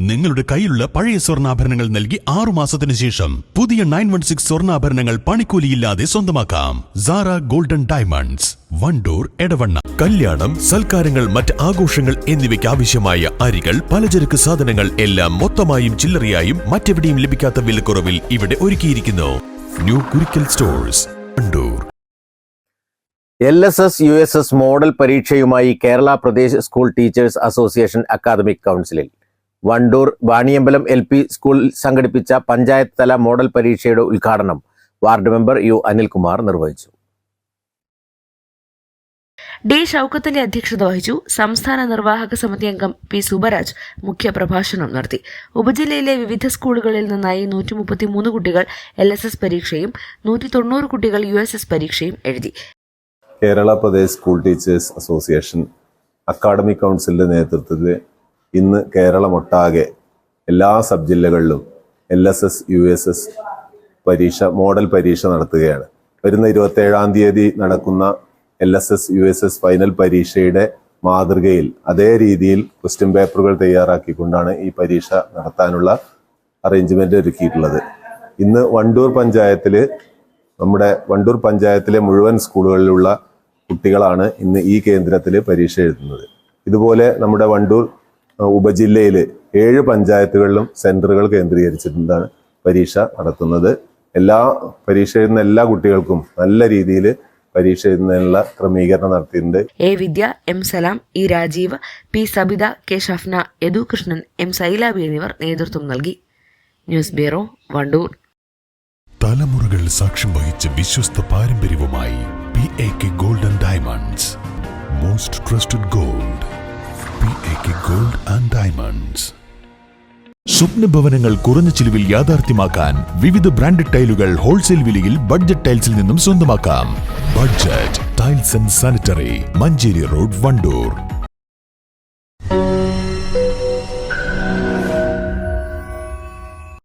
നിങ്ങളുടെ കയ്യിലുള്ള പഴയ സ്വർണ്ണാഭരണങ്ങൾ നൽകി 6 മാസത്തിന് ശേഷം പുതിയ 916 സ്വർണ്ണാഭരണങ്ങൾ പണിക്കൂലിയില്ലാതെ സ്വന്തമാക്കാം. Sara Golden Diamonds, Wandoor, Edavanna. കല്യാണം, സൽക്കാരങ്ങൾ, മറ്റ് ആഘോഷങ്ങൾ എന്നിവയ്ക്ക് ആവശ്യമായ അരികൾ, പലചരക്ക് സാധനങ്ങൾ എല്ലാം മൊത്തമായും ചില്ലറയായും മറ്റെവിടെയും ലഭിക്കാത്ത വിലക്കുറവിൽ ഇവിടെ ഒരുക്കിയിരിക്കുന്നു. New Kurikkal stores, Wandoor. LSS USS model പരീക്ഷയുമായി Kerala Pradesh school teachers association academic കൗൺസിലിൽ വണ്ടൂർ വാണിയമ്പലം LP സ്കൂളിൽ സംഘടിപ്പിച്ച പഞ്ചായത്ത് തല മോഡൽ പരീക്ഷയുടെ ഉദ്ഘാടനം വാർഡ് മെമ്പർ U അനിൽകുമാർ നിർവഹിച്ചു. ഡി ഷൌക്കത്തിന്റെ അധ്യക്ഷത വഹിച്ചു. സംസ്ഥാന നിർവാഹക സമിതി അംഗം P സുബരാജ് മുഖ്യപ്രഭാഷണം നടത്തി. ഉപജില്ലയിലെ വിവിധ സ്കൂളുകളിൽ നിന്നായി 133 കുട്ടികൾ LSS പരീക്ഷയും 190 കുട്ടികൾ USS പരീക്ഷയും എഴുതി. Kerala Pradesh school teachers association academic കൗൺസിലിൻ്റെ നേതൃത്വത്തിൽ ഇന്ന് കേരളമൊട്ടാകെ എല്ലാ സബ് ജില്ലകളിലും LSS USS മോഡൽ പരീക്ഷ നടത്തുകയാണ്. വരുന്ന 27-ാം തീയതി നടക്കുന്ന LSS USS ഫൈനൽ പരീക്ഷയുടെ മാതൃകയിൽ അതേ രീതിയിൽ ക്വസ്റ്റ്യൻ പേപ്പറുകൾ തയ്യാറാക്കിക്കൊണ്ടാണ് ഈ പരീക്ഷ നടത്താനുള്ള അറേഞ്ച്മെന്റ് ഒരുക്കിയിട്ടുള്ളത്. ഇന്ന് വണ്ടൂർ പഞ്ചായത്തിലെ മുഴുവൻ സ്കൂളുകളിലുള്ള കുട്ടികളാണ് ഇന്ന് ഈ കേന്ദ്രത്തിൽ പരീക്ഷ എഴുതുന്നത്. ഇതുപോലെ നമ്മുടെ വണ്ടൂർ ഉപജില്ലയിൽ 7 പഞ്ചായത്തുകളിലും സെന്ററുകൾ കേന്ദ്രീകരിച്ചിട്ടാണ് പരീക്ഷ നടത്തുന്നത്. പരീക്ഷ എഴുതുന്ന എല്ലാ കുട്ടികൾക്കും നല്ല രീതിയിൽ പരീക്ഷ എഴുതുന്നതിനുള്ള ക്രമീകരണം നടത്തിയിട്ടുണ്ട്. A Vidya, M Salam, E Rajeev, P Sabitha, K Shafna, Yadu Krishnan, M സൈലാബി എന്നിവർ നേതൃത്വം നൽകി. News bureau, Wandoor. തലമുറകൾ സാക്ഷ്യം വഹിച്ച വിശ്വസ്ത പാരമ്പര്യവുമായി PAK golden diamonds, most trusted gold. PAK gold and diamonds. സ്വപ്ന ഭവനങ്ങൾ കുറഞ്ഞ ചിലവിൽ യാഥാർത്ഥ്യമാക്കാൻ വിവിധ ബ്രാൻഡഡ് ടൈലുകൾ ഹോൾസെയിൽ വിലയിൽ ബഡ്ജറ്റ് ടൈൽസിൽ നിന്നും സ്വന്തമാക്കാം. Budget tiles and sanitary, Manjeri road, Wandoor.